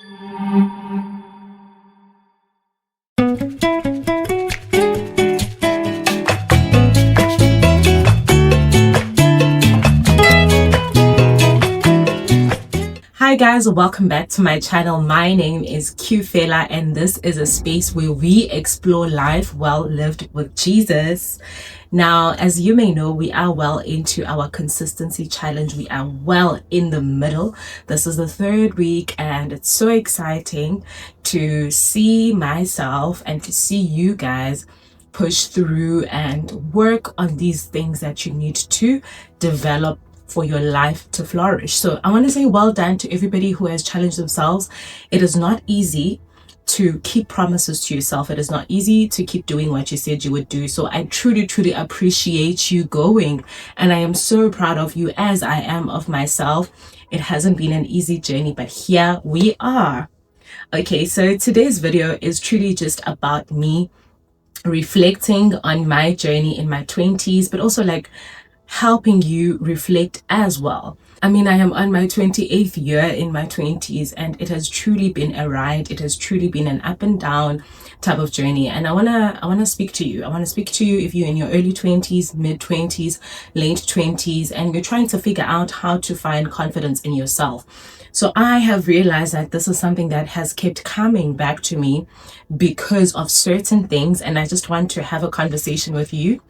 Hi guys, welcome back to my channel. My name is Fela and this is a space where we explore life well lived with Jesus. Now, as you may know, we are well into our consistency challenge. We are well in the middle. This is the third week and it's so exciting to see myself and to see you guys push through and work on these things that you need to develop for your life to flourish. So I want to say well done to everybody who has challenged themselves. It is not easy to keep promises to yourself. It is not easy to keep doing what you said you would do. So I truly appreciate you going, and I am so proud of you as I am of myself. It hasn't been an easy journey, but here we are. Okay, so today's video is truly just about me reflecting on my journey in my 20s, but also like helping you reflect as well. I mean, I am on my 28th year in my 20s and it has truly been a ride. It has truly been an up and down type of journey, and I wanna speak to you. I want to speak to you if you're in your early 20s, mid 20s, late 20s, and you're trying to figure out how to find confidence in yourself. So I have realized that this is something that has kept coming back to me because of certain things, and I just want to have a conversation with you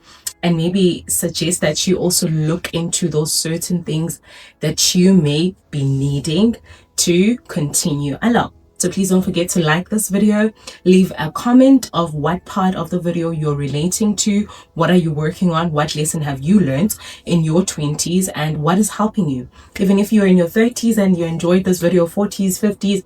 and maybe suggest that you also look into those certain things that you may be needing to continue along. So please don't forget to like this video, leave a comment of what part of the video you're relating to, what are you working on, what lesson have you learned in your 20s, and what is helping you. Even if you're in your 30s and you enjoyed this video, 40s, 50s,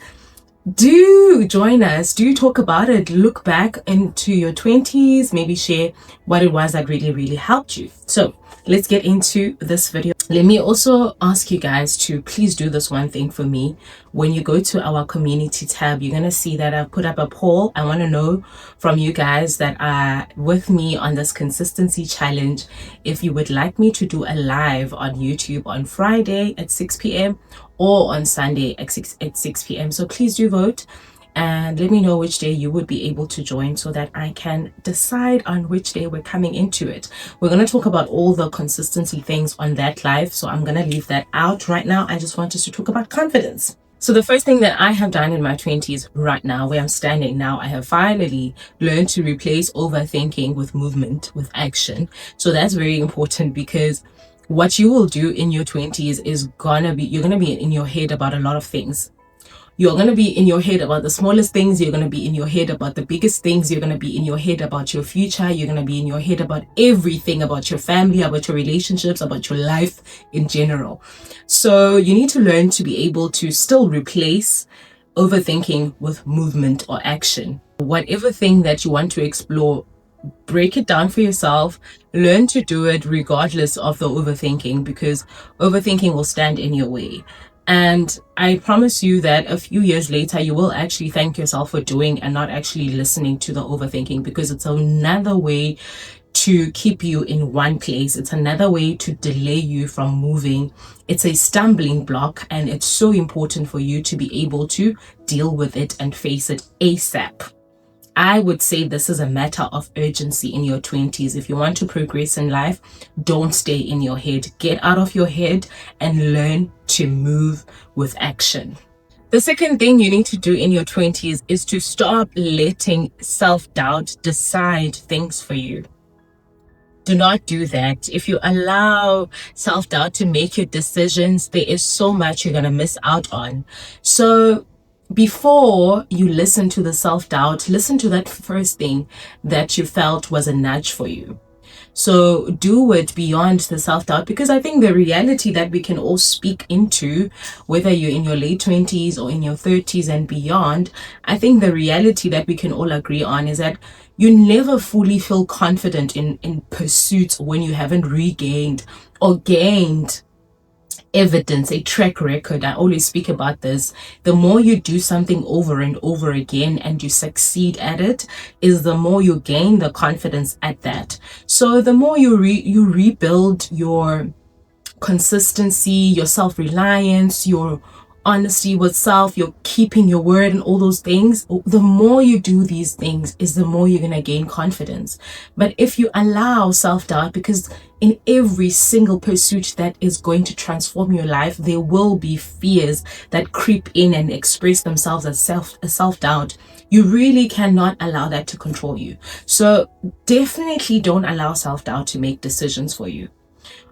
do join us, do talk about it, look back into your 20s, maybe share what it was that really helped you. So let's get into this video. Let me also ask you guys to please do this one thing for me. When you go to our community tab, you're gonna see that I've put up a poll. I want to know from you guys that are with me on this consistency challenge if you would like me to do a live on YouTube on Friday at 6 p.m. or on Sunday at 6 p.m. So please do vote and let me know which day you would be able to join so that I can decide on which day we're coming into it. We're going to talk about all the consistency things on that live, so I'm going to leave that out right now. I just want us to talk about confidence. So the first thing that I have done in my 20s right now, where I'm standing now, I have finally learned to replace overthinking with movement, with action. So that's very important, because what you will do in your 20s is you're gonna be in your head about a lot of things. You're going to be in your head about the smallest things. You're going to be in your head about the biggest things. You're going to be in your head about your future. You're going to be in your head about everything, about your family, about your relationships, about your life in general. So you need to learn to be able to still replace overthinking with movement or action. Whatever thing that you want to explore, break it down for yourself, learn to do it regardless of the overthinking, because overthinking will stand in your way. And I promise you that a few years later, you will actually thank yourself for doing and not actually listening to the overthinking, because it's another way to keep you in one place. It's another way to delay you from moving. It's a stumbling block, and it's so important for you to be able to deal with it and face it ASAP. I would say this is a matter of urgency in your 20s. If you want to progress in life, don't stay in your head. Get out of your head and learn to move with action. The second thing you need to do in your 20s is to stop letting self-doubt decide things for you. Do not do that. If you allow self-doubt to make your decisions, there is so much you're going to miss out on. So before you listen to the self-doubt, listen to that first thing that you felt was a nudge for you. So do it beyond the self-doubt, because I think the reality that we can all speak into, whether you're in your late 20s or in your 30s and beyond, I think the reality that we can all agree on is that you never fully feel confident in pursuits when you haven't regained or gained evidence, a track record. I always speak about this. The more you do something over and over again and you succeed at it, is the more you gain the confidence at that. So the more you rebuild your consistency, your self-reliance, your honesty with self, you're keeping your word and all those things, the more you do these things is the more you're going to gain confidence. But if you allow self-doubt, because in every single pursuit that is going to transform your life, there will be fears that creep in and express themselves as self-doubt. You really cannot allow that to control you. So definitely don't allow self-doubt to make decisions for you.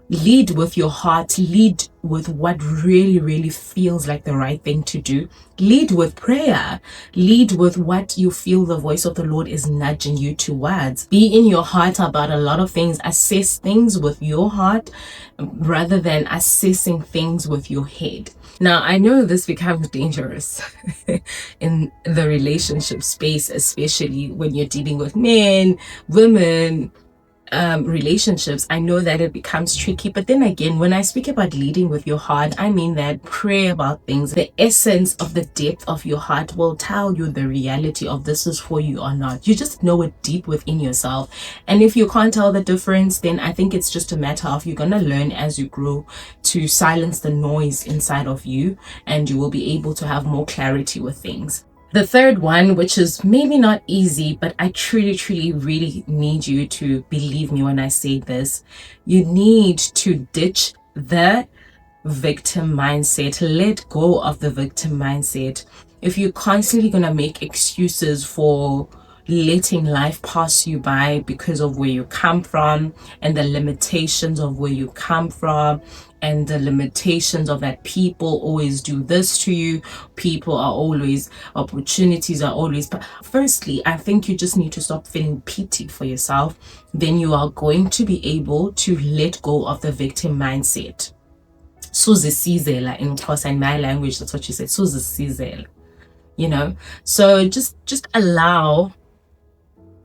Lead with your heart. Lead with what really, really feels like the right thing to do. Lead with prayer. Lead with what you feel the voice of the Lord is nudging you towards. Be in your heart about a lot of things. Assess things with your heart rather than assessing things with your head. Now, I know this becomes dangerous in the relationship space, especially when you're dealing with men, women, relationships. I know that it becomes tricky, but then again, when I speak about leading with your heart, I mean that pray about things. The essence of the depth of your heart will tell you the reality of this is for you or not. You just know it deep within yourself. And if you can't tell the difference, then I think it's just a matter of you're gonna learn as you grow to silence the noise inside of you, and you will be able to have more clarity with things. The third one, which is maybe not easy, but I truly, truly, really need you to believe me when I say this. You need to ditch the victim mindset. Let go of the victim mindset. If you're constantly going to make excuses for letting life pass you by because of where you come from and the limitations of where you come from and the limitations of that people always do this to you, people are always, opportunities are always, but firstly, I think you just need to stop feeling pity for yourself. Then you are going to be able to let go of the victim mindset. Suzisizela in Xhosa, in my language, that's what you said, Suzisizela. So just allow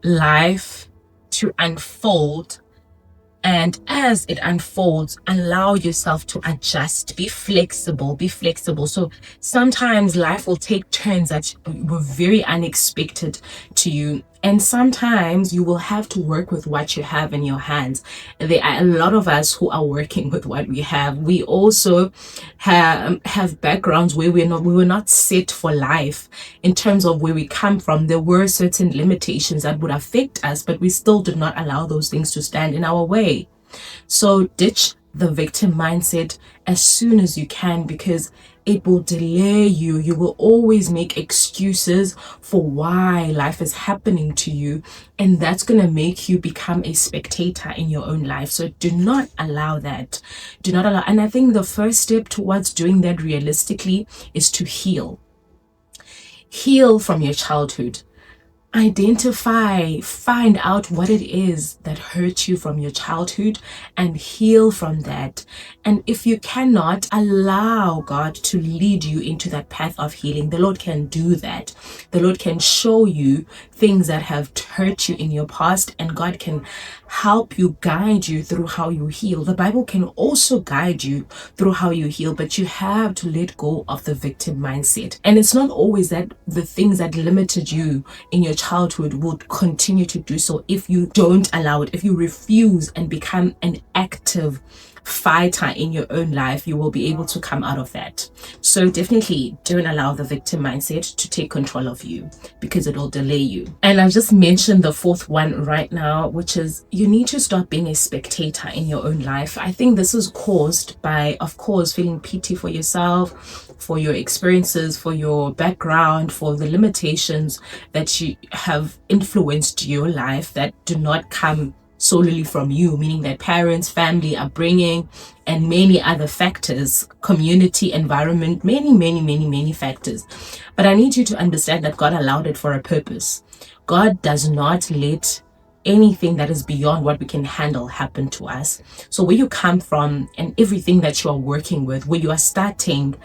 life to unfold, and as it unfolds, allow yourself to adjust. Be flexible. So sometimes life will take turns that were very unexpected to you, and sometimes you will have to work with what you have in your hands. There are a lot of us who are working with what we have. We also have backgrounds where we were not set for life. In terms of where we come from, there were certain limitations that would affect us, but we still did not allow those things to stand in our way. So ditch the victim mindset as soon as you can, because it will delay you. You will always make excuses for why life is happening to you, and that's going to make you become a spectator in your own life. So do not allow that. Do not allow. And I think the first step towards doing that realistically is to heal. Heal from your childhood. Identify, find out what it is that hurt you from your childhood and heal from that. And if you cannot, allow God to lead you into that path of healing. The Lord can do that. The Lord can show you things that have hurt you in your past, and God can help you, guide you through how you heal. The Bible can also guide you through how you heal, but you have to let go of the victim mindset. And it's not always that the things that limited you in your childhood would continue to do so if you don't allow it. If you refuse and become an active fighter in your own life, you will be able to come out of that. So definitely don't allow the victim mindset to take control of you, because it will delay you. And I've just mentioned the fourth one right now, which is you need to stop being a spectator in your own life. I think this is caused by, of course, feeling pity for yourself, for your experiences, for your background, for the limitations that you have influenced your life that do not come solely from you, meaning that parents, family, upbringing, and many other factors, community, environment, many factors. But I need you to understand that God allowed it for a purpose. God does not let anything that is beyond what we can handle happen to us. So where you come from and everything that you are working with, where you are starting,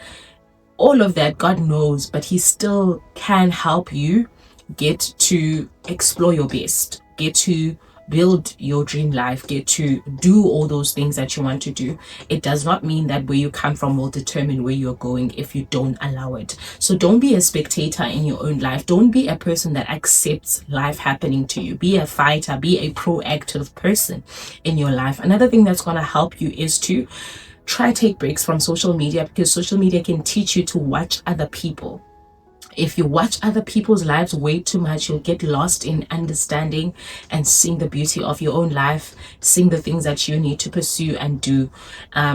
all of that God knows, but He still can help you get to explore your best, get to build your dream life, get to do all those things that you want to do. It does not mean that where you come from will determine where you're going if you don't allow it. So don't be a spectator in your own life. Don't be a person that accepts life happening to you. Be a fighter, be a proactive person in your life. Another thing that's going to help you is to Try take breaks from social media, because social media can teach you to watch other people. If you watch other people's lives way too much, you'll get lost in understanding and seeing the beauty of your own life, seeing the things that you need to pursue and do.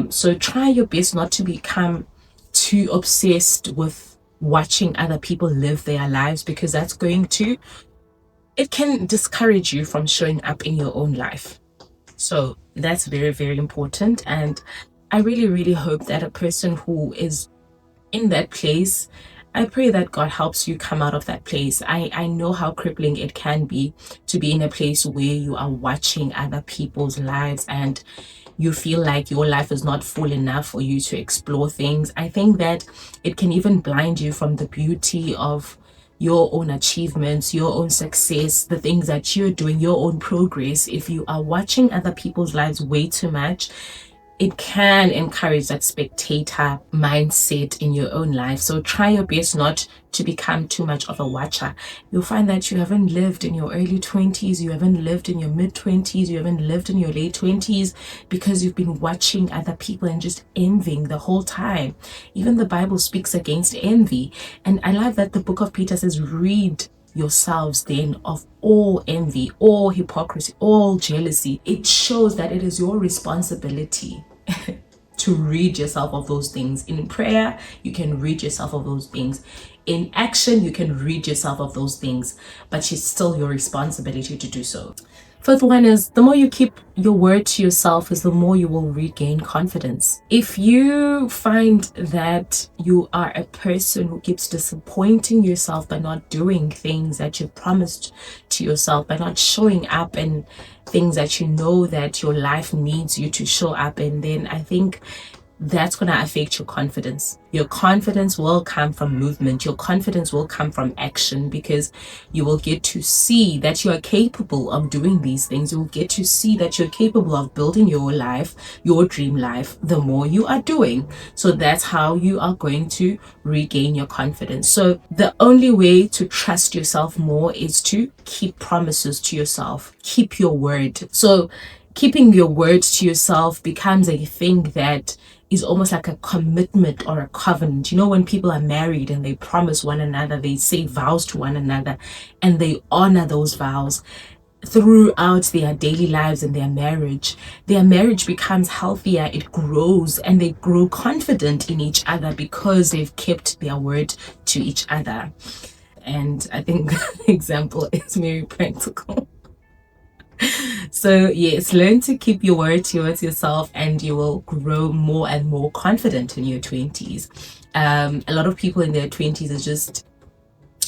So try your best not to become too obsessed with watching other people live their lives, because it can discourage you from showing up in your own life. So that's very, very important. And I really, really hope that a person who is in that place, I pray that God helps you come out of that place. I know how crippling it can be to be in a place where you are watching other people's lives and you feel like your life is not full enough for you to explore things. I think that it can even blind you from the beauty of your own achievements, your own success, the things that you're doing, your own progress. If you are watching other people's lives way too much, it can encourage that spectator mindset in your own life. So try your best not to become too much of a watcher. You'll find that you haven't lived in your early 20s, you haven't lived in your mid 20s, you haven't lived in your late 20s, because you've been watching other people and just envying the whole time. Even the Bible speaks against envy. And I love that the book of Peter says, read yourselves then of all envy, all hypocrisy, all jealousy. It shows that it is your responsibility to rid yourself of those things. In prayer, you can rid yourself of those things. In action, you can rid yourself of those things, but it's still your responsibility to do so. Fifth one is, the more you keep your word to yourself is the more you will regain confidence. If you find that you are a person who keeps disappointing yourself by not doing things that you've promised to yourself, by not showing up in things that you know that your life needs you to show up in, then I think that's going to affect your confidence. Your confidence will come from movement. Your confidence will come from action, because you will get to see that you are capable of doing these things. You will get to see that you're capable of building your life, your dream life, the more you are doing. So that's how you are going to regain your confidence. So the only way to trust yourself more is to keep promises to yourself. Keep your word. So keeping your word to yourself becomes a thing that is almost like a commitment or a covenant. You know, when people are married and they promise one another, they say vows to one another, and they honor those vows throughout their daily lives and their marriage becomes healthier, it grows, and they grow confident in each other because they've kept their word to each other. And I think the example is very practical. So yes, learn to keep your word towards yourself, and you will grow more and more confident in your 20s. A lot of people in their 20s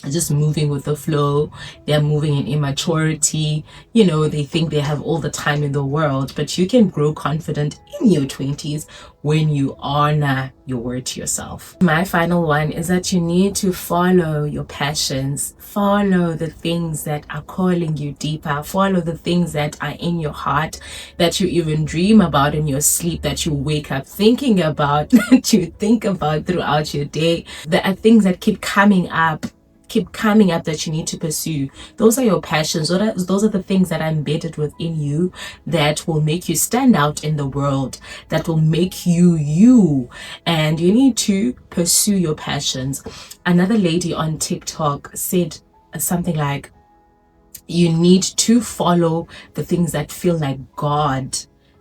are just moving with the flow. They're moving in immaturity. You know, they think they have all the time in the world, but you can grow confident in your 20s when you honor your word to yourself. My final one is that you need to follow your passions, follow the things that are calling you deeper, follow the things that are in your heart, that you even dream about in your sleep, that you wake up thinking about, that you think about throughout your day. There are things that keep coming up that you need to pursue. Those are your passions. Those are the things that are embedded within you that will make you stand out in the world, that will make you you, and you need to pursue your passions. Another lady on TikTok said something like, you need to follow the things that feel like God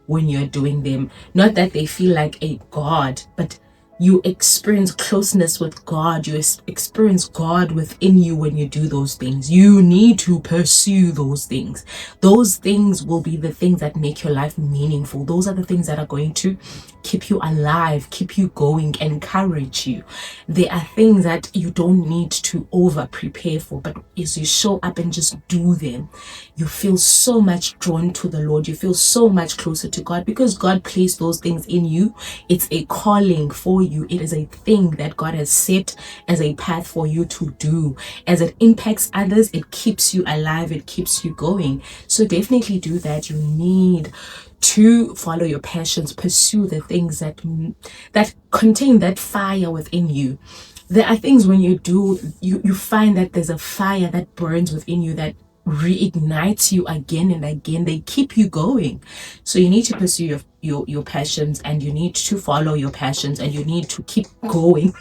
when you're doing them. Not that they feel like a God, but you experience closeness with God. You experience God within you when you do those things. You need to pursue those things. Those things will be the things that make your life meaningful. Those are the things that are going to keep you alive, keep you going, encourage you. There are things that you don't need to over prepare for, but as you show up and just do them, you feel so much drawn to the Lord. You feel so much closer to God, because God placed those things in you. It's a calling for you. It is a thing that God has set as a path for you to do. As it impacts others, it keeps you alive, it keeps you going. So definitely do that. You need to follow your passions, pursue the things that contain that fire within you. There are things when you do, you find that there's a fire that burns within you that reignites you again and again. They keep you going. So you need to pursue your passions, and you need to follow your passions, and you need to keep going.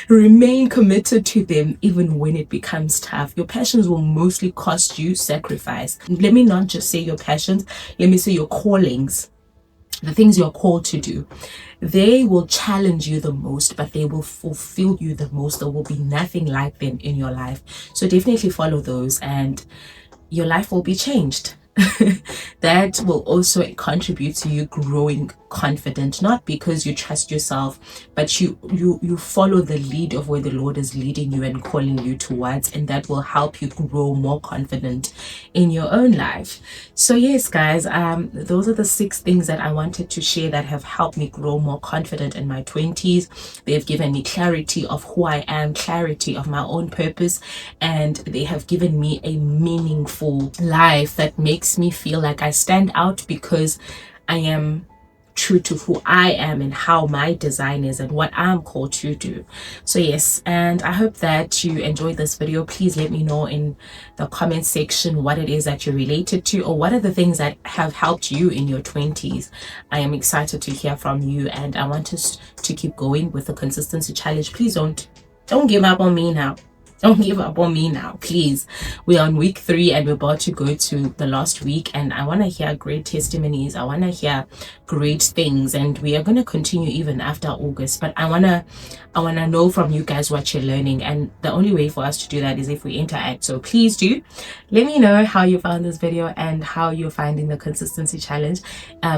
Remain committed to them even when it becomes tough. Your passions will mostly cost you sacrifice. Let me not just say your passions, let me say your callings, the things you're called to do. They will challenge you the most, but they will fulfill you the most. There will be nothing like them in your life. So definitely follow those, and your life will be changed. That will also contribute to you growing confident, not because you trust yourself, but you follow the lead of where the Lord is leading you and calling you towards, and that will help you grow more confident in your own life. So yes, guys, those are the 6 things that I wanted to share that have helped me grow more confident in my 20s. They've given me clarity of who I am, clarity of my own purpose, and they have given me a meaningful life that makes me feel like I stand out because I am true to who I am and how my design is and what I'm called to do. So yes, and I hope that you enjoyed this video. Please let me know in the comment section what it is that you're related to, or what are the things that have helped you in your 20s. I am excited to hear from you, and I want us to keep going with the consistency challenge. Please don't give up on me now. Don't give up on me now, please. We're on week 3 and we're about to go to the last week, and I want to hear great testimonies. I want to hear great things, and we are going to continue even after August. But I want to know from you guys what you're learning, and the only way for us to do that is if we interact. So please do let me know how you found this video and how you're finding the consistency challenge.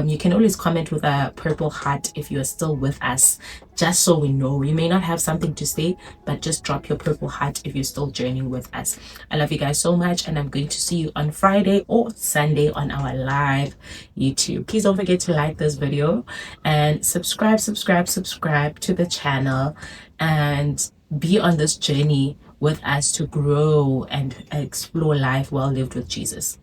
You can always comment with a purple heart if you're still with us, just so we know. You may not have something to say, but just drop your purple heart if you're still journeying with us. I love you guys so much, and I'm going to see you on Friday or Sunday on our live YouTube. Please don't forget to like this video and subscribe to the channel, and be on this journey with us to grow and explore life well lived with Jesus.